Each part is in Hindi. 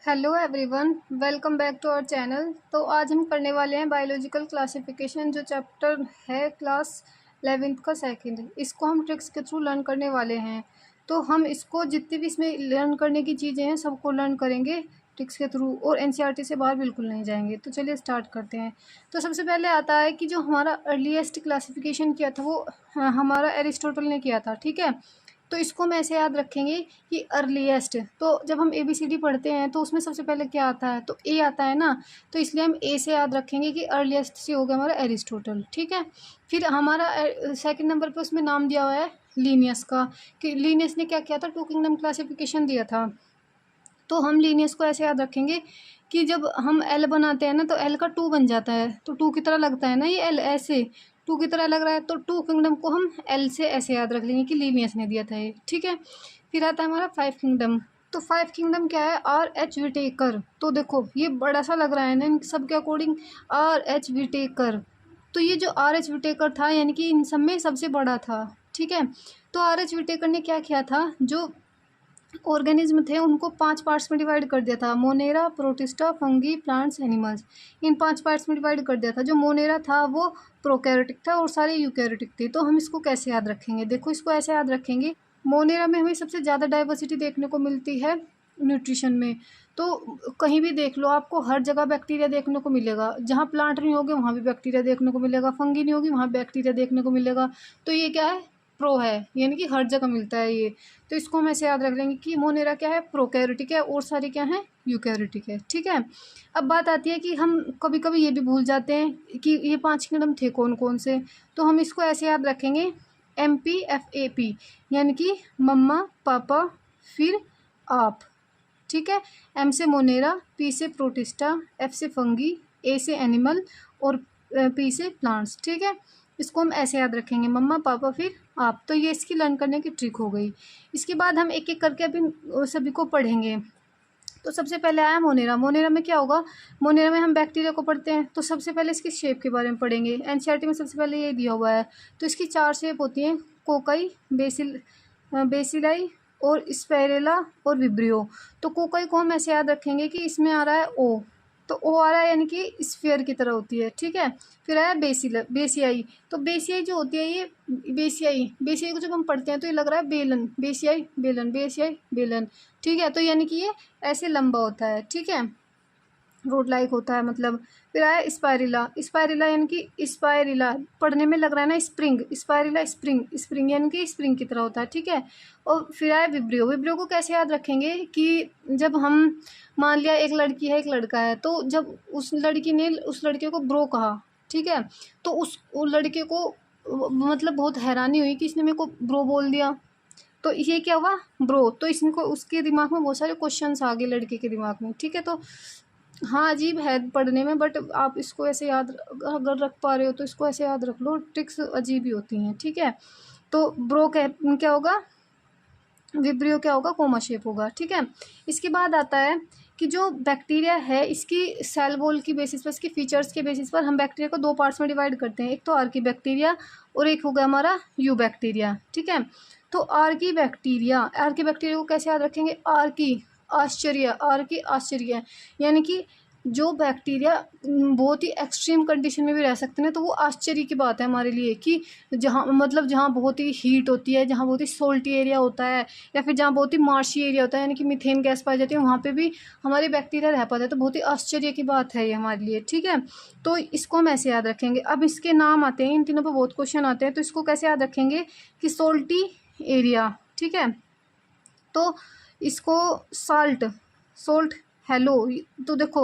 Hello everyone, welcome back to our channel. तो आज हम करने वाले हैं बायोलॉजिकल क्लासिफिकेशन, जो चैप्टर है क्लास 11th का सेकंड। इसको हम ट्रिक्स के थ्रू लर्न करने वाले हैं। तो हम इसको जितनी भी इसमें लर्न करने की चीज़ें हैं सबको लर्न करेंगे ट्रिक्स के थ्रू, और एनसीईआरटी से बाहर बिल्कुल नहीं जाएंगे। तो चलिए स्टार्ट करते हैं। तो सबसे पहले आता है कि जो हमारा अर्लीस्ट क्लासिफिकेशन किया था वो हमारा एरिस्टोटल ने किया था, ठीक है। तो इसको हम ऐसे याद रखेंगे कि अर्लीस्ट, तो जब हम ABCD पढ़ते हैं तो उसमें सबसे पहले क्या आता है, तो ए आता है ना। तो इसलिए हम ए से याद रखेंगे कि अर्लीस्ट से हो गया हमारा एरिस्टोटल, ठीक है। फिर हमारा सेकंड नंबर पे उसमें नाम दिया हुआ है लीनियस का, कि लीनियस ने क्या किया था, टू किंगडम क्लासिफिकेशन दिया था। तो हम लीनियस को ऐसे याद रखेंगे कि जब हम एल बनाते हैं ना तो एल का टू बन जाता है, तो टू की तरह लगता है ना ये एल, ऐसे टू की तरह लग रहा है। तो टू किंगडम को हम एल से ऐसे याद रख लेंगे कि लीनियस ने दिया था ये, ठीक है। फिर आता है हमारा फाइव किंगडम। तो फाइव किंगडम क्या है, RH विटेकर। तो देखो ये बड़ा सा लग रहा है ना इन सबके अकॉर्डिंग, RH विटेकर। तो ये जो RH विटेकर था यानी कि इन सब में सबसे बड़ा था, ठीक है। तो RH विटेकर ने क्या किया था, जो ऑर्गेनिज्म थे उनको 5 पार्ट्स में डिवाइड कर दिया था, monera, protista, fungi, plants, animals. इन 5 पार्ट्स में डिवाइड कर दिया था। जो मोनेरा था वो प्रोकैरियोटिक था और सारे यूकैरियोटिक थे। तो हम इसको कैसे याद रखेंगे, देखो इसको ऐसे याद रखेंगे। मोनेरा में हमें सबसे ज़्यादा डाइवर्सिटी देखने को मिलती है न्यूट्रिशन में। तो कहीं भी देख लो आपको हर जगह बैक्टीरिया देखने को मिलेगा, जहाँ प्लांट नहीं होगे वहाँ भी बैक्टीरिया देखने को मिलेगा, फंगी नहीं होगी वहाँ बैक्टीरिया देखने को मिलेगा। तो ये क्या है, प्रो है, यानी कि हर जगह मिलता है ये। तो इसको हम ऐसे याद रख लेंगे कि मोनेरा क्या है, प्रोकैरियोटिक है, और सारी क्या है, यूकैरियोटिक है, ठीक है। अब बात आती है कि हम कभी कभी ये भी भूल जाते हैं कि ये 5 किंगडम थे कौन कौन से। तो हम इसको ऐसे याद रखेंगे MPFAP, यानी कि मम्मा, पापा, फिर आप, ठीक है। M से मोनेरा, P से प्रोटिस्टा, F से फंगी, A से एनिमल, और P से प्लांट्स, ठीक है। इसको हम ऐसे याद रखेंगे, मम्मा, पापा, फिर आप। तो ये इसकी लर्न करने की ट्रिक हो गई। इसके बाद हम एक एक करके अभी सभी को पढ़ेंगे। तो सबसे पहले आया मोनेरा। मोनेरा में क्या होगा, मोनेरा में हम बैक्टीरिया को पढ़ते हैं। तो सबसे पहले इसकी शेप के बारे में पढ़ेंगे। एनसीईआरटी में सबसे पहले ये दिया हुआ है। तो इसकी 4 शेप होती हैं, कोकाई, बेसिलाई, और स्पाइरेला, और विब्रियो। तो कोकाई को हम ऐसे याद रखेंगे कि इसमें आ रहा है ओ, तो ओ आ रहा है यानी कि स्फीयर की तरह होती है, ठीक है। फिर आया बेसियाई। तो बेसियाई जो होती है ये, बेसियाई को जब हम पढ़ते हैं तो ये लग रहा है बेलन, बेसियाई बेलन, बेसियाई बेलन, ठीक है। तो यानी कि ये ऐसे लंबा होता है, ठीक है, रोड लाइक होता है मतलब। फिर आया स्पाइरिला। स्पाइरिला यानी कि स्पाइरिला पढ़ने में लग रहा है ना स्प्रिंग, स्पाइरिला स्प्रिंग, स्प्रिंग यानी कि स्प्रिंग की तरह होता है, ठीक है। और फिर आया विब्रियो। विब्रियो को कैसे याद रखेंगे कि जब हम मान लिया एक लड़की है एक लड़का है, तो जब उस लड़की ने उस लड़के को ब्रो कहा, ठीक है, तो उस लड़के को मतलब बहुत हैरानी हुई कि इसने मेरे को ब्रो बोल दिया। तो ये क्या हुआ, ब्रो। तो इसको उसके दिमाग में बहुत सारे क्वेश्चंस आ गए लड़के के दिमाग में, ठीक है। तो हाँ अजीब है पढ़ने में, बट आप इसको ऐसे याद अगर रख पा रहे हो तो इसको ऐसे याद रख लो, ट्रिक्स अजीब ही होती हैं, ठीक है। तो ब्रो क्या होगा, विब्रियो क्या होगा, कोमा शेप होगा, ठीक है। इसके बाद आता है कि जो बैक्टीरिया है इसकी सेल वॉल की बेसिस पर, इसकी फीचर्स के बेसिस पर हम बैक्टीरिया को 2 पार्ट्स में डिवाइड करते हैं। एक तो आर्की बैक्टीरिया और एक होगा हमारा यू बैक्टीरिया, ठीक है। तो आर्की बैक्टीरिया को कैसे याद रखेंगे, आर्की आश्चर्य, आर्की आश्चर्य, यानी कि जो बैक्टीरिया बहुत ही एक्सट्रीम कंडीशन में भी रह सकते हैं। तो वो आश्चर्य की बात है हमारे लिए कि जहाँ मतलब जहाँ बहुत ही हीट होती है, जहाँ बहुत ही सोल्टी एरिया होता है, या फिर जहाँ बहुत ही मार्शी एरिया होता है, यानी कि मीथेन गैस पाई जाती है, वहाँ पे भी हमारे बैक्टीरिया रह पाते हैं। तो बहुत ही आश्चर्य की बात है ये हमारे लिए, ठीक है। तो इसको हम ऐसे याद रखेंगे। अब इसके नाम आते हैं, इन तीनों पर बहुत क्वेश्चन आते हैं। तो इसको कैसे याद रखेंगे कि सोल्टी एरिया, ठीक है। तो इसको सोल्ट हेलो। तो देखो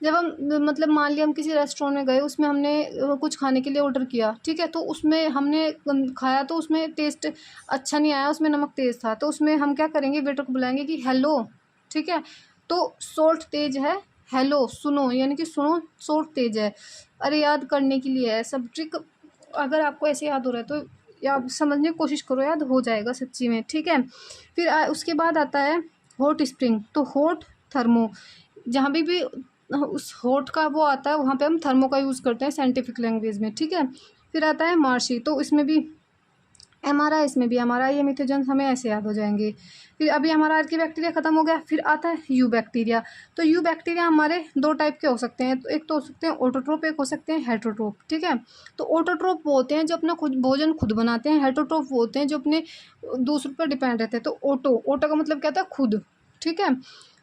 जब हम मतलब मान लिया हम किसी रेस्टोरेंट में गए, उसमें हमने कुछ खाने के लिए ऑर्डर किया, ठीक है। तो उसमें हमने खाया तो उसमें टेस्ट अच्छा नहीं आया, उसमें नमक तेज़ था। तो उसमें हम क्या करेंगे, वेटर को बुलाएंगे कि हेलो, ठीक है। तो सोल्ट तेज है, हेलो सुनो, यानी कि सुनो सोल्ट तेज है। अरे याद करने के लिए है सब ट्रिक, अगर आपको ऐसे याद हो रहा है तो या समझने की कोशिश करो, याद हो जाएगा सच्ची में, ठीक है। फिर उसके बाद आता है हॉट स्प्रिंग। तो हॉट थर्मो, जहाँ भी उस हॉट का वो आता है वहाँ पे हम थर्मो का यूज़ करते हैं साइंटिफिक लैंग्वेज में, ठीक है। फिर आता है मार्शी। तो इसमें भी MRI, इसमें भी MRI या मिथोजेंस हमें ऐसे याद हो जाएंगे। फिर अभी हमारा आर्की खत्म हो गया, फिर आता है यू बैक्टीरिया। तो यू बैक्टीरिया हमारे दो टाइप के हो सकते हैं, तो एक तो हो सकते हैं ऑटोट्रोप, एक हो सकते हैं हेटरोट्रोप। ठीक है, तो ऑटोट्रोप वो होते हैं जो अपना खुद भोजन खुद बनाते हैं, हेटरोट्रोप वो होते हैं जो अपने दूसरों पर डिपेंड रहते हैं। तो ओटो का मतलब क्या होता है, खुद। ठीक है,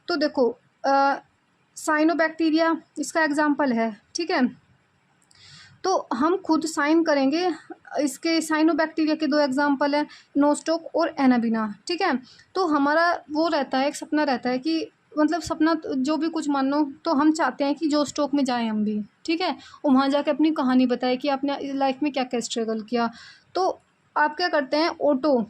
तो देखो साइनोबैक्टीरिया इसका एग्जाम्पल है। ठीक है, तो हम खुद साइन करेंगे। इसके साइनोबैक्टीरिया के दो एग्जाम्पल हैं, नोस्टोक और एनाबिना। ठीक है, तो हमारा वो रहता है, एक सपना रहता है कि मतलब सपना जो भी कुछ मान लो, तो हम चाहते हैं कि जो स्टोक में जाएं हम भी। ठीक है, और वहाँ जाके अपनी कहानी बताएं कि आपने लाइफ में क्या क्या स्ट्रगल किया। तो आप क्या करते हैं, ओटो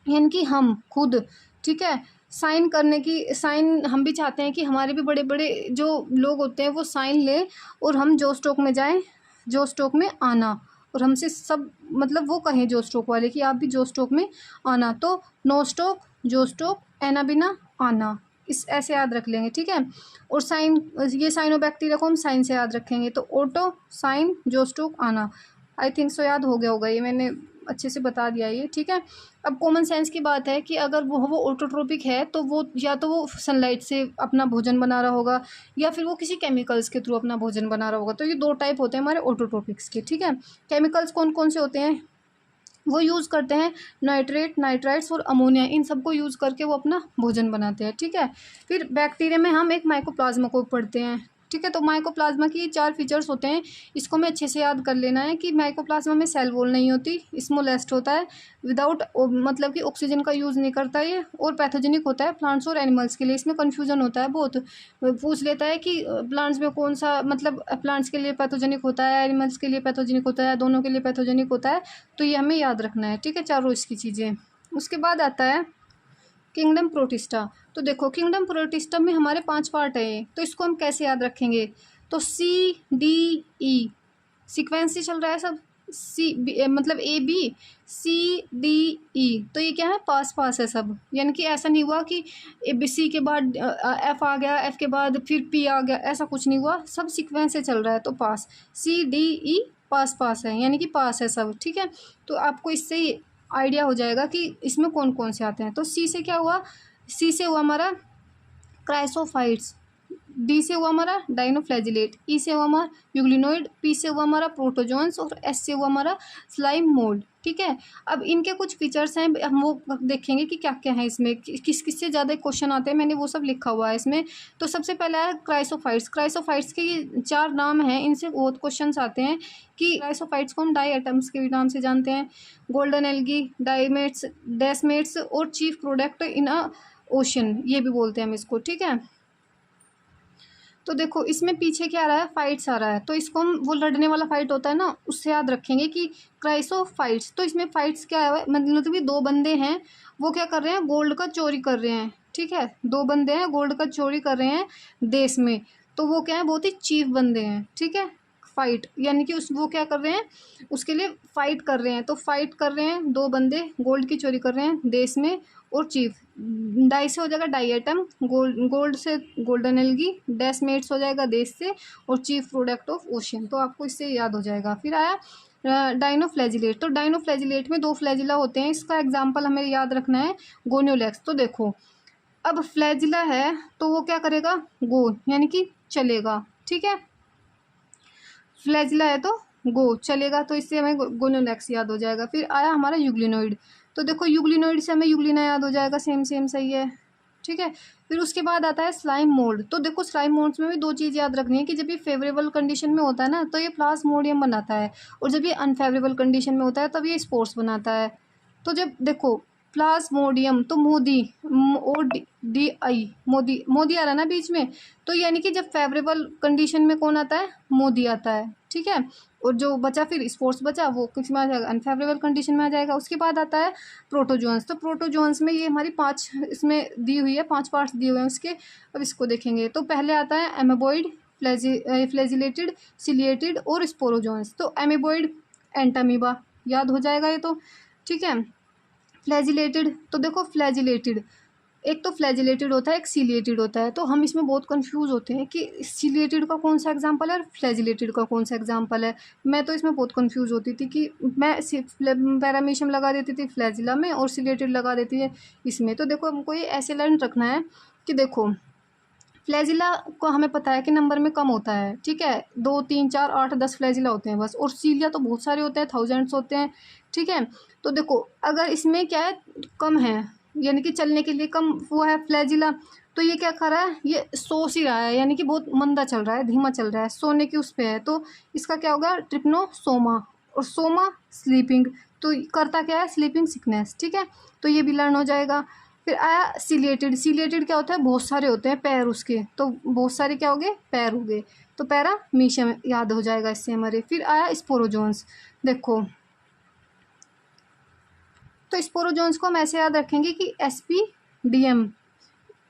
यानी कि हम खुद। ठीक है, साइन करने की, साइन हम भी चाहते हैं कि हमारे भी बड़े बड़े जो लोग होते हैं वो साइन लें और हम जो स्टोक में जाएं, जो स्टोक में आना, और हमसे सब मतलब वो कहें जो स्टोक वाले कि आप भी जो स्टोक में आना। तो नो स्टोक, जो स्टोक, एनाबिना, आना, इस ऐसे याद रख लेंगे। ठीक है, और साइन, ये साइनोबैक्टीरिया को हम साइन से याद रखेंगे। तो ओटो, साइन, जो स्टोक, आना। आई थिंक सो याद हो गया होगा, ये मैंने अच्छे से बता दिया ये। ठीक है, अब कॉमन सेंस की बात है कि अगर वो ऑटोट्रोपिक है तो वो या तो वो सनलाइट से अपना भोजन बना रहा होगा या फिर वो किसी केमिकल्स के थ्रू अपना भोजन बना रहा होगा। तो ये दो टाइप होते हैं हमारे ऑटोट्रोपिक्स के। ठीक है, केमिकल्स कौन कौन से होते हैं, वो यूज़ करते हैं नाइट्रेट, नाइट्राइट्स और अमोनिया, इन सबको यूज़ करके वो अपना भोजन बनाते हैं। ठीक है, फिर बैक्टीरिया में हम एक माइकोप्लाज्मा को पढ़ते हैं। ठीक है, तो माइकोप्लाज्मा की 4 फीचर्स होते हैं, इसको हमें अच्छे से याद कर लेना है कि माइकोप्लाज्मा में सेल वॉल नहीं होती, स्मॉलेस्ट होता है, विदाउट मतलब कि ऑक्सीजन का यूज़ नहीं करता ये, और पैथोजेनिक होता है प्लांट्स और एनिमल्स के लिए। इसमें कन्फ्यूजन होता है बहुत, पूछ लेता है कि प्लांट्स में कौन सा, मतलब प्लांट्स के लिए पैथोजेनिक होता है, एनिमल्स के लिए पैथोजेनिक होता है, दोनों के लिए पैथोजेनिक होता है। तो ये हमें याद रखना है। ठीक है, चारों इसकी चीज़ें। उसके बाद आता है किंगडम प्रोटिस्टा। तो देखो किंगडम प्रोटिस्टा में हमारे 5 पार्ट है, तो इसको हम कैसे याद रखेंगे, तो CDE सीक्वेंस से चल रहा है सब, मतलब ABCDE, तो ये क्या है, पास पास है सब। यानी कि ऐसा नहीं हुआ कि ABC के बाद F आ गया, F के बाद फिर P आ गया, ऐसा कुछ नहीं हुआ, सब सीक्वेंस से चल रहा है। तो पास, CDE पास पास है, यानी कि पास है सब। ठीक है, तो आपको इससे आइडिया हो जाएगा कि इसमें कौन कौन से आते हैं। तो C से क्या हुआ, C से हुआ हमारा क्राइसोफाइट्स, डी से हुआ हमारा डाइनोफ्लैजिलेट, ई से हुआ हमारा यूग्लिनोइड, पी से हुआ हमारा प्रोटोजोन्स, और एस से हुआ हमारा स्लाइम मोल्ड। ठीक है, अब इनके कुछ फीचर्स हैं, हम वो देखेंगे कि क्या क्या है इसमें, किस किस से ज़्यादा क्वेश्चन आते हैं, मैंने वो सब लिखा हुआ है इसमें। तो सबसे पहला है क्राइसोफाइट्स। क्राइसोफाइट्स के ये 4 नाम हैं, इनसे बहुत क्वेश्चन आते हैं कि क्राइसोफाइट्स को हम डाई एटम्स के नाम से जानते हैं, गोल्डन एल्गी, डाइमेट्स, डेसमेट्स, और chief product in a ocean, ये भी बोलते हैं हम इसको। ठीक है, तो देखो इसमें पीछे क्या आ रहा है, फाइट्स आ रहा है, तो इसको हम, वो लड़ने वाला फाइट होता है ना, उससे याद रखेंगे कि क्राइसो फाइट्स। तो इसमें फाइट्स क्या है, मतलब कि 2 बंदे हैं, वो क्या कर रहे हैं, गोल्ड का चोरी कर रहे हैं। ठीक है, 2 बंदे हैं, गोल्ड का चोरी कर रहे हैं देश में, तो वो क्या है, बहुत ही चीफ बंदे हैं। ठीक है, फाइट यानी कि उस वो क्या कर रहे हैं, उसके लिए फाइट कर रहे हैं। तो फाइट कर रहे हैं 2 बंदे, गोल्ड की चोरी कर रहे हैं देश में, और चीफ, डाई से हो जाएगा डाई एटम, गोल्ड से गोल्डन एल्गी, डेसमेट्स हो जाएगा देश से, और चीफ प्रोडक्ट ऑफ ओशन। तो आपको इससे याद हो जाएगा। फिर आया डाइनोफ्लैजिलेट। तो डाइनोफ्लैजिलेट में 2 फ्लैजिला होते हैं, इसका एग्जाम्पल हमें याद रखना है, गोन्योलेक्स। तो देखो अब फ्लैजिला है तो वो क्या करेगा, गो यानी कि चलेगा। ठीक है, फ्लैजिला है तो गो चलेगा, तो इससे हमें गोनोलेक्स याद हो जाएगा। फिर आया हमारा यूग्लिनोइड। तो देखो यूग्लिनोइड से हमें यूग्लिना याद हो जाएगा, सेम सेम सही है। ठीक है, फिर उसके बाद आता है स्लाइम मोल्ड। तो देखो स्लाइम मोल्ड्स में भी 2 चीज़ याद रखनी है कि जब ये फेवरेबल कंडीशन में होता है ना तो ये प्लाज्मोडियम बनाता है, और जब ये अनफेवरेबल कंडीशन में होता है तब ये स्पोर्स बनाता है। तो जब देखो प्लाज्मोडियम, तो मोदी, ODI, मोदी, मोदी आ रहा है ना बीच में, तो यानी कि जब फेवरेबल कंडीशन में कौन आता है, मोदी आता है। ठीक है, और जो बचा फिर स्पोर्ट्स बचा वो किस में आ जाएगा, अनफेवरेबल कंडीशन में आ जाएगा। उसके बाद आता है प्रोटोजोन्स। तो प्रोटोजोन्स में ये हमारी 5 इसमें दी हुई है, 5 पार्ट्स दिए हुए हैं उसके। अब इसको देखेंगे, तो पहले आता है एमेबॉइड, फ्लैजिलेटेड, सिलिएटेड और स्पोरोजोन्स। तो एमेबॉइड एंटामीबा याद हो जाएगा ये तो। ठीक है, फ्लैजिलेटेड, तो देखो फ्लैजिलेटेड एक तो फ्लैजिलेटेड होता है, एक सीलिएटेड होता है। तो हम इसमें बहुत कंफ्यूज होते हैं कि सीलिएटेड का कौन सा एग्जांपल है और फ्लैजिलेटेड का कौन सा एग्जांपल है। मैं तो इसमें बहुत कंफ्यूज होती थी कि मैं पैरामीशियम लगा देती थी फ्लैजिला में और सीलिएटेड लगा देती है इसमें। तो देखो हमको ये ऐसे लर्न रखना है कि देखो फ्लैजिला को हमें पता है कि नंबर में कम होता है, ठीक है, 2 3 4 8 10 फ्लैजिला होते हैं बस, और सीलिया तो बहुत सारे होते हैं, थाउजेंड्स होते हैं, ठीक है। तो देखो अगर इसमें क्या है, कम है, यानी कि चलने के लिए कम वो है फ्लैजिला, तो ये क्या कर रहा है, ये सो सी रहा है, यानी कि बहुत मंदा चल रहा है, धीमा चल रहा है, सोने की उस पे है। तो इसका क्या होगा, ट्रिप्नोसोमा, और सोमा स्लीपिंग, तो करता क्या है, स्लीपिंग सिकनेस, ठीक है। तो ये भी लर्न हो जाएगा। फिर आया सीलिएटेड। सीलिएटेड क्या होता है, बहुत सारे होते हैं पैर उसके, तो बहुत सारे क्या हो गए, पैर हो गए, तो पैरा मीशियम याद हो जाएगा इससे हमारे। फिर आया स्पोरोजोन्स। देखो तो स्पोरोजोन्स को हम ऐसे याद रखेंगे कि एसपीडीएम,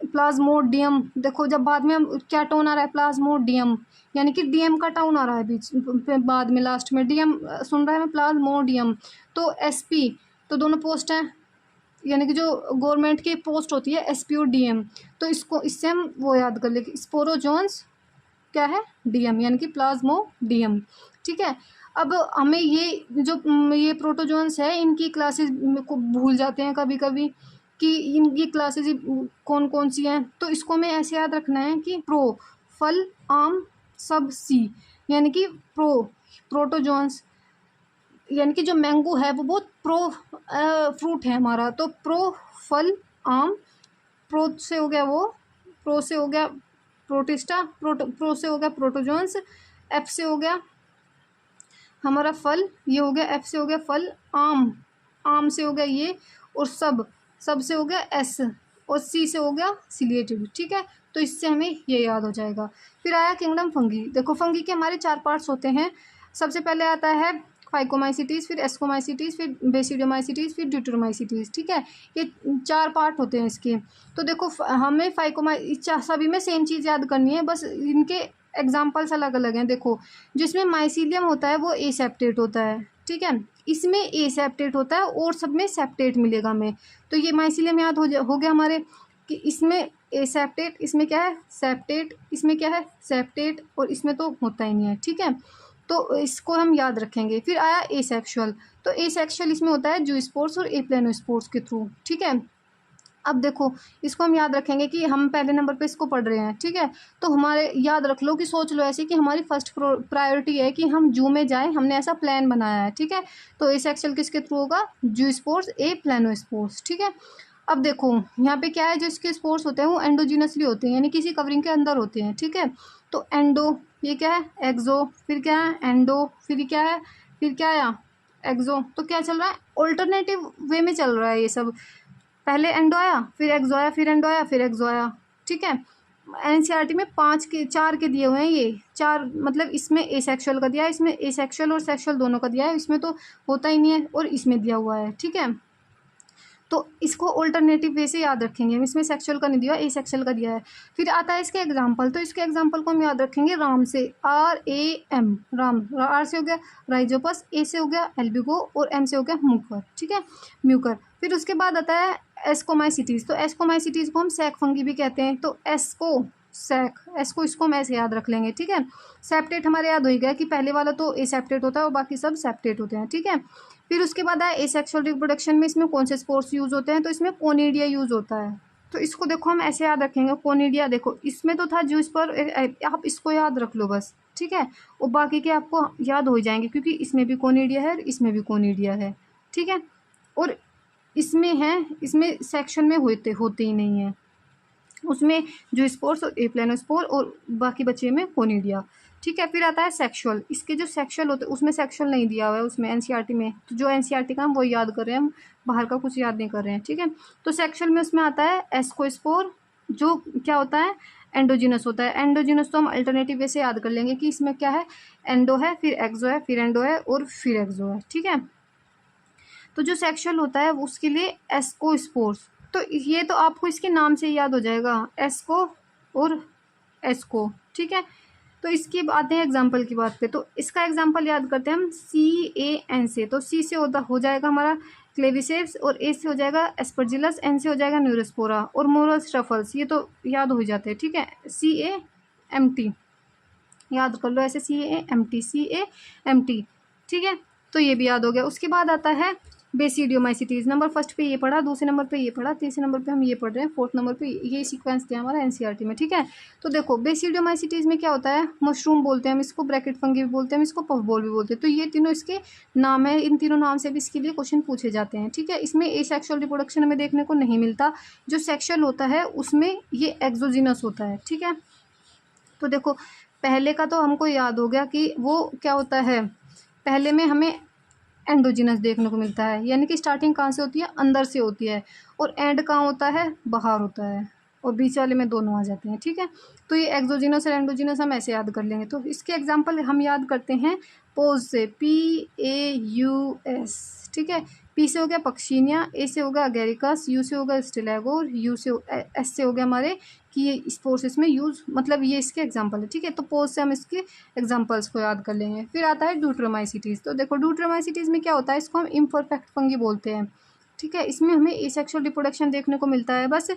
प्लाज्मोडियम। देखो जब बाद में हम क्या टोन आ रहा है, प्लाज्मोडियम, यानी कि डीएम का टाउन आ रहा है बीच बाद में, लास्ट में डीएम सुन रहा है, प्लाज्मोडियम। तो एसपी, तो दोनों पोस्ट हैं, यानी कि जो गवर्नमेंट की पोस्ट होती है एसपी और डीएम। तो इसको इससे हम वो याद कर ले, स्पोरोजोन्स क्या है, डीएम, यानी कि प्लाज्मोडियम, ठीक है। अब हमें ये जो ये प्रोटोजोन्स है, इनकी क्लासेस को भूल जाते हैं कभी कभी कि इनकी क्लासेस कौन कौन सी हैं। तो इसको हमें ऐसे याद रखना है कि प्रो, फल, आम, सब, सी, यानी कि प्रोटोजोन्स, यानी कि जो मैंगो है वो बहुत फ्रूट है हमारा। तो प्रो, फल, आम, प्रो से हो गया वो, प्रो से हो गया प्रोटिस्टा, प्रो से हो गया प्रोटोजोन्स, एफ से हो गया हमारा फल, ये हो गया, एफ से हो गया फल, आम, आम से हो गया ये, और सब से हो गया एस, और सी से हो गया सिलिएटेड, ठीक है। तो इससे हमें ये याद हो जाएगा। फिर आया किंगडम फंगी। देखो फंगी के हमारे 4 पार्ट्स होते हैं। सबसे पहले आता है फाइकोमाइसिटीज, फिर एस्कोमाइसिटीज, फिर बेसिडोमाइसिटीज, फिर ड्यूटेरोमाइसिटीज, ठीक है। ये 4 पार्ट होते हैं इसके। तो देखो हमें सभी में सेम चीज़ याद करनी है, बस इनके एग्जाम्पल्स अलग अलग हैं। देखो जिसमें माइसीलियम होता है वो ए सेप्टेट होता है, ठीक है, इसमें ए सेप्टेट होता है और सब में सेप्टेट मिलेगा हमें। तो ये माइसीलियम याद हो गया हमारे कि इसमें ए सेप्टेट, इसमें क्या है सेप्टेट, इसमें क्या है सेप्टेट, और इसमें तो होता ही नहीं है, ठीक है। तो इसको हम याद रखेंगे। फिर आया एसेक्सुअल। तो एसेक्सुअल इसमें होता है जूस्पोर्स और एप्लेनोस्पोर्स के थ्रू, ठीक है। अब देखो इसको हम याद रखेंगे कि हम पहले नंबर पे इसको पढ़ रहे हैं, ठीक है। तो हमारे याद रख लो कि सोच लो ऐसे कि हमारी फर्स्ट प्रायोरिटी है कि हम जू में जाएं, हमने ऐसा प्लान बनाया है, ठीक है। तो एसेक्सुअल किसके थ्रू होगा, जू स्पोर्स, ए प्लेनोस्पोर्स, ठीक है। अब देखो यहाँ पे क्या है, जो इसके स्पोर्स होते हैं वो एंडोजिनसली होते हैं, यानी किसी कवरिंग के अंदर होते हैं, ठीक है। तो एंडो, ये क्या है एक्सो, फिर क्या है एंडो, फिर क्या है, फिर क्या आया एक्सो। तो क्या चल रहा है, ऑल्टरनेटिव वे में चल रहा है ये सब, पहले एंडो आया, फिर एक्सो आया, फिर एंडो आया, फिर एक्सो आया, ठीक है। एनसीईआरटी में 4 के दिए हुए हैं, ये 4 मतलब इसमें एसेक्सुअल का दिया है, इसमें एसेक्सुअल और सेक्सुअल दोनों का दिया है, इसमें तो होता ही नहीं है, और इसमें दिया हुआ है, ठीक है। तो इसको ऑल्टरनेटिव वे से याद रखेंगे हम, इसमें सेक्सुअल का नहीं दिया, ए सेक्सुअल का दिया है। फिर आता है इसके एग्जाम्पल। तो इसके एग्जाम्पल को हम याद रखेंगे राम से, RAM, राम, आर से हो गया राइजोपस, ए से हो गया एल्बिगो, और एम से हो गया म्यूकर, ठीक है, म्यूकर। फिर उसके बाद आता है एस्कोमाइसिटीज। तो एस्कोमाइसिटीज को हम सैक फंगी भी कहते हैं। तो एस्को, सैक, एस्को, इसको हम ऐसे याद रख लेंगे, ठीक है। सेप्टेट हमारे याद हो गया कि पहले वाला तो ए सेप्टेट होता है और बाकी सब सेप्टेट होते हैं, ठीक है। फिर उसके बाद आया एसेक्सुअल रिप्रोडक्शन में इसमें कौन से स्पोर्स यूज होते हैं, तो इसमें कोनिडिया यूज होता है। तो इसको देखो हम ऐसे याद रखेंगे, कोनिडिया, देखो इसमें तो था जूस पर, आप इसको याद रख लो बस, ठीक है। और बाकी के आपको याद हो जाएंगे क्योंकि इसमें भी कोनिडिया है, इसमें भी कोनिडिया है, ठीक है। और इसमें है, इसमें सेक्शन में होते ही नहीं है, उसमें जो स्पोर्स और एप्लेनोस्पोर, और बाकी बचे में कोनिडिया, ठीक है। फिर आता है सेक्सुअल। इसके जो सेक्सुअल होते हैं उसमें सेक्सुअल नहीं दिया हुआ है उसमें एनसीईआरटी में, तो जो एनसीईआरटी का हम वो याद कर रहे हैं, हम बाहर का कुछ याद नहीं कर रहे हैं, ठीक है। तो सेक्सुअल में उसमें आता है एस्कोस्पोर, जो क्या होता है एंडोजिनस होता है। एंडोजिनस तो हम अल्टरनेटिव वे से याद कर लेंगे कि इसमें क्या है, एंडो है, फिर एक्सो है, फिर एंडो है, और फिर एक्सो है, ठीक है। तो जो सेक्सुअल होता है उसके लिए एस्कोस्पोर्स। तो ये तो आपको इसके नाम से याद हो जाएगा, एस्को और एस्को, ठीक है। तो इसकी आते हैं एग्जाम्पल की बात पे। तो इसका एग्जाम्पल याद करते हैं हम CAN से। तो सी से हो जाएगा हमारा क्लेविसेप्स, और ए से हो जाएगा एस्परजिलस, एन से हो जाएगा न्यूरोस्पोरा, और मोरस ट्रफल्स, ये तो याद हो जाते हैं, ठीक है। CAMT याद कर लो ऐसे, CAMT, ठीक है, तो ये भी याद हो गया। उसके बाद आता है बेसिडियोमाइसिटीज। नंबर फर्स्ट पे ये पढ़ा, दूसरे नंबर पे ये पढ़ा, तीसरे नंबर पे हम ये पढ़ रहे हैं, फोर्थ नंबर पे ये सीक्वेंस दिया हमारा NCERT में, ठीक है। तो देखो बेसिडियोमाइसिटीज में क्या होता है, मशरूम बोलते हैं हम इसको, ब्रैकेट फंगी भी बोलते हैं हम इसको, पफबॉल भी बोलते हैं। तो ये तीनों इसके नाम है, इन तीनों नाम से भी इसके लिए क्वेश्चन पूछे जाते हैं, ठीक है। इसमें एसेक्सुअल रिप्रोडक्शन हमें देखने को नहीं मिलता, जो सेक्सुअल होता है उसमें ये एक्सोजिनस होता है, ठीक है। तो देखो पहले का तो हमको याद हो गया कि वो क्या होता है, पहले में हमें एंडोजिनस देखने को मिलता है, यानी कि स्टार्टिंग कहाँ से होती है, अंदर से होती है, और एंड कहाँ होता है, बाहर होता है, और बीच वाले में दोनों आ जाते हैं, ठीक है। तो ये एक्सोजिनस और एंडोजिनस हम ऐसे याद कर लेंगे। तो इसके एग्जांपल हम याद करते हैं पोज से, PAUS, ठीक है। पी से हो गया पक्शीनिया, ए से होगा अगेरिकस, यू से होगा स्टिलेगो, और एस से हो गया हमारे कि ये स्पोर्ट्स में यूज, मतलब ये इसके एग्जांपल है, ठीक है। तो पोज से हम इसके एग्जांपल्स को याद कर लेंगे। फिर आता है ड्यूट्रोमाइसिटीज। तो देखो ड्यूट्रोमाइसिटीज में क्या होता है, इसको हम इम्परफेक्ट फंगी बोलते हैं, ठीक है। इसमें हमें एसेक्सुअल रिप्रोडक्शन देखने को मिलता है, बस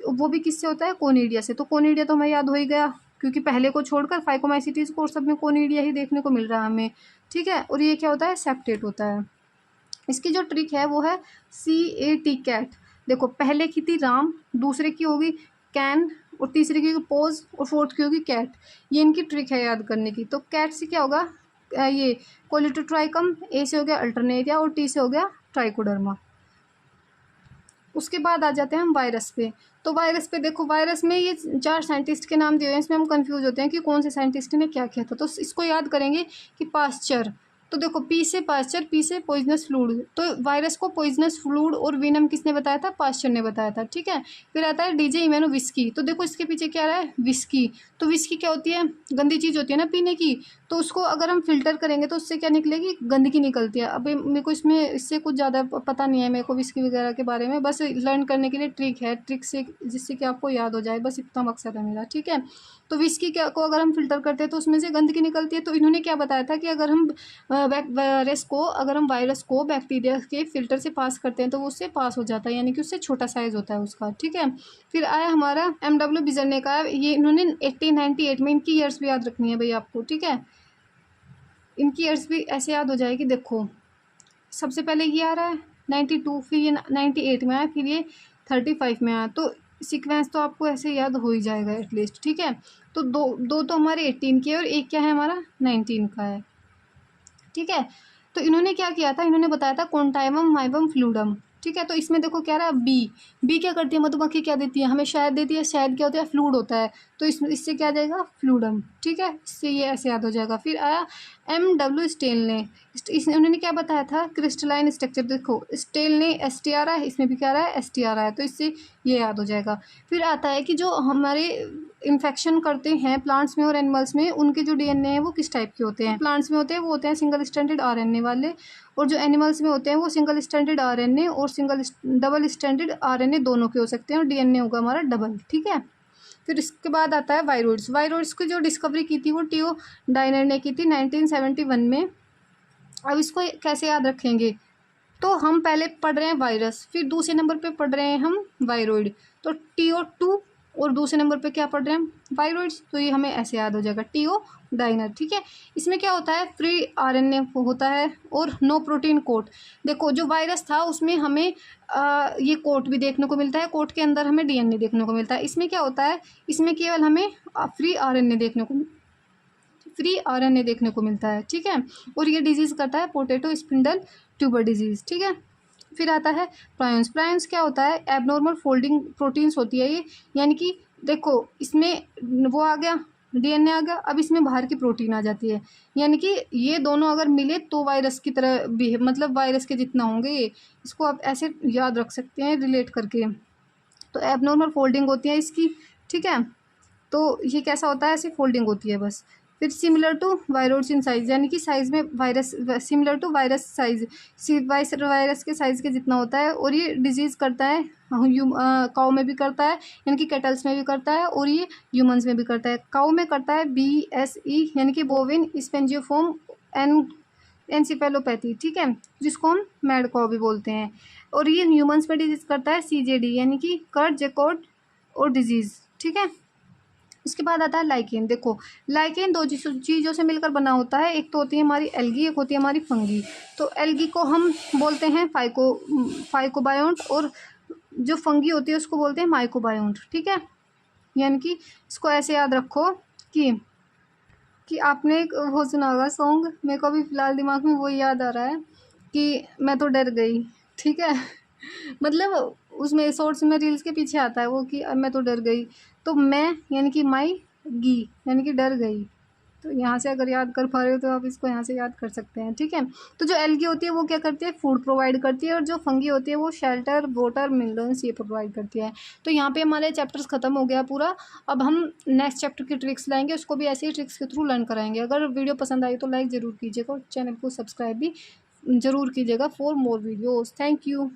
वो भी किससे होता है, कोनिडिया से। तो कोनिडिया तो हमें याद हो ही गया, क्योंकि पहले को छोड़कर फाइकोमाइसिटीज को और सब में कोनिडिया ही देखने को मिल रहा है हमें, ठीक है। और ये क्या होता है, सेप्टेट होता है। इसकी जो ट्रिक है वो है CAT, कैट। देखो पहले की थी राम, दूसरे की होगी कैन, और तीसरे की होगी पोज, और फोर्थ की होगी कैट। ये इनकी ट्रिक है याद करने की। तो कैट से क्या होगा, ये कोलिटोट्राइकम, ए से हो गया अल्टरनेरिया, और टी से हो गया ट्राइकोडर्मा। उसके बाद आ जाते हैं हम वायरस पे। तो वायरस पे देखो, वायरस में ये 4 साइंटिस्ट के नाम दिए हुए हैं, इसमें हम कंफ्यूज होते हैं कि कौन से साइंटिस्ट ने क्या किया था। तो इसको याद करेंगे कि पास्चर। तो देखो पी से पास्चर, पी से पॉइजनस फ्लूड। तो वायरस को पॉइजनस फ्लूड और विनम किसने बताया था, पास्चर ने बताया था, ठीक है। फिर आता है DJ इमेनो विस्की। तो देखो इसके पीछे क्या रहा है, विस्की। तो विस्की क्या होती है, गंदी चीज़ होती है ना पीने की। तो उसको अगर हम फिल्टर करेंगे तो उससे क्या निकलेगी, गंदगी निकलती है। अब मेरे को इसमें इससे कुछ ज़्यादा पता नहीं है मेरे को विस्की वगैरह के बारे में, बस लर्न करने के लिए ट्रिक है, ट्रिक से जिससे कि आपको याद हो जाए, बस इतना मकसद है मेरा, ठीक है। तो विस्की क्या को अगर हम फिल्टर करते हैं तो उसमें से गंदगी निकलती है। तो इन्होंने क्या बताया था कि अगर हम वायरस को बैक्टीरिया के फिल्टर से पास करते हैं तो वो उससे पास हो जाता है, यानी कि उससे छोटा साइज होता है उसका, ठीक है। फिर आया हमारा MW बिजरने का। ये इन्होंने 1898 में, इनकी ईयर्स भी याद रखनी है भाई आपको, ठीक है। इनकी ईयर्स भी ऐसे याद हो जाएगी। देखो सबसे पहले ये आ रहा है 92, फिर ये 98 में आया, फिर ये 35 में आया। तो सीक्वेंस तो आपको ऐसे याद हो ही जाएगा एटलीस्ट, ठीक है। तो दो दो तो हमारे 18 के और एक क्या है हमारा 19 का है, ठीक है। तो इन्होंने क्या किया था, इन्होंने बताया था कॉन्टाइवम माइवम फ्लूडम, ठीक है। तो इसमें देखो क्या रहा, बी क्या करती है, मधुमक्खी क्या देती है हमें, शहद देती है। शहद क्या होता है, फ्लूड होता है। तो इससे क्या आ जाएगा, फ्लूडम, ठीक है। इससे ये ऐसे याद हो जाएगा। फिर आया MW स्टेल ने। उन्होंने क्या बताया था, क्रिस्टलाइन स्ट्रक्चर। देखो स्टेल ने STR है, इसमें भी क्या रहा है, STR है, तो इससे ये याद हो जाएगा। फिर आता है कि जो हमारे इन्फेक्शन करते हैं प्लांट्स में और एनिमल्स में, उनके जो DNA है वो किस टाइप के होते हैं। प्लांट्स में होते हैं वो होते हैं सिंगल स्ट्रैंडेड RNA वाले, और जो एनिमल्स में होते हैं वो सिंगल स्ट्रैंडेड RNA और डबल स्ट्रैंडेड RNA दोनों के हो सकते हैं, और DNA होगा हमारा डबल, ठीक है। फिर इसके बाद आता है वायरोइड्स। वायरोइड्स की जो डिस्कवरी की थी वो टीओ डाइनर ने की थी 1971 में। अब इसको कैसे याद रखेंगे, तो हम पहले पढ़ रहे हैं वायरस, फिर दूसरे नंबर पे पढ़ रहे हैं हम वायरोइड। तो TO2, और दूसरे नंबर पे क्या पढ़ रहे हैं, वायरोइड्स। तो ये हमें ऐसे याद हो जाएगा, TO डाइनर, ठीक है। इसमें क्या होता है, फ्री RNA होता है और नो प्रोटीन कोट। देखो जो वायरस था उसमें हमें ये कोट भी देखने को मिलता है, कोट के अंदर हमें DNA देखने को मिलता है। इसमें क्या होता है, इसमें केवल हमें फ्री RNA देखने को मिलता है, ठीक है। और ये डिजीज़ करता है पोटैटो स्पिंडल ट्यूबर डिजीज़, ठीक है। फिर आता है प्रायंस। प्रायंस क्या होता है, एबनॉर्मल फोल्डिंग प्रोटीन्स होती है ये, यानी कि देखो इसमें वो आ गया DNA आ गया, अब इसमें बाहर की प्रोटीन आ जाती है, यानी कि ये दोनों अगर मिले तो वायरस की तरह बिहेव, मतलब वायरस के जितना होंगे ये। इसको आप ऐसे याद रख सकते हैं रिलेट करके। तो एबनॉर्मल फोल्डिंग होती है इसकी, ठीक है। तो ये कैसा होता है, ऐसी फोल्डिंग होती है बस। फिर similar to viroids in size, यानी कि साइज में virus similar to virus size, virus के साइज के जितना होता है। और ये डिजीज़ करता है काऊ में भी करता है, यानी कि कैटल्स में भी करता है, और ये ह्यूमंस में भी करता है। काऊ में करता है BSE, यानी कि बोविन स्पेंजियोफोम एनसीफेलोपैथी, ठीक है, जिसको हम मैड कॉ भी बोलते हैं। और ये ह्यूमंस पे डिजीज करता है सीजेडी यानी कि कर्ट जैकोट और डिजीज़, ठीक है। उसके बाद आता है लाइकेन। देखो लाइकेन दो चीज़ों से मिलकर बना होता है, एक तो होती है हमारी एल्गी, एक होती है हमारी फंगी। तो एल्गी को हम बोलते हैं फाइकोबायोन्ट और जो फंगी होती है उसको बोलते हैं माइकोबायोन्ट, ठीक है। यानी कि इसको ऐसे याद रखो कि आपने एक वो सुना होगा सॉन्ग, मेरे को अभी फ़िलहाल दिमाग में वो याद आ रहा है कि मैं तो डर गई, ठीक है। मतलब उसमें शॉर्ट्स में रील्स के पीछे आता है वो कि मैं तो डर गई। तो मैं यानी कि माई गी यानी कि डर गई। तो यहाँ से अगर याद कर पा रहे हो तो आप इसको यहाँ से याद कर सकते हैं, ठीक है। तो जो एल्गी होती है वो क्या करती है, फूड प्रोवाइड करती है, और जो फंगी होती है वो शेल्टर, वाटर, मिनरल्स ये प्रोवाइड करती है। तो यहाँ पे हमारे चैप्टर्स ख़त्म हो गया पूरा। अब हम नेक्स्ट चैप्टर की ट्रिक्स लाएंगे, उसको भी ऐसे ही ट्रिक्स के थ्रू लर्न कराएंगे। अगर वीडियो पसंद आई तो लाइक ज़रूर कीजिएगा और चैनल को सब्सक्राइब भी ज़रूर कीजिएगा for more videos. Thank you.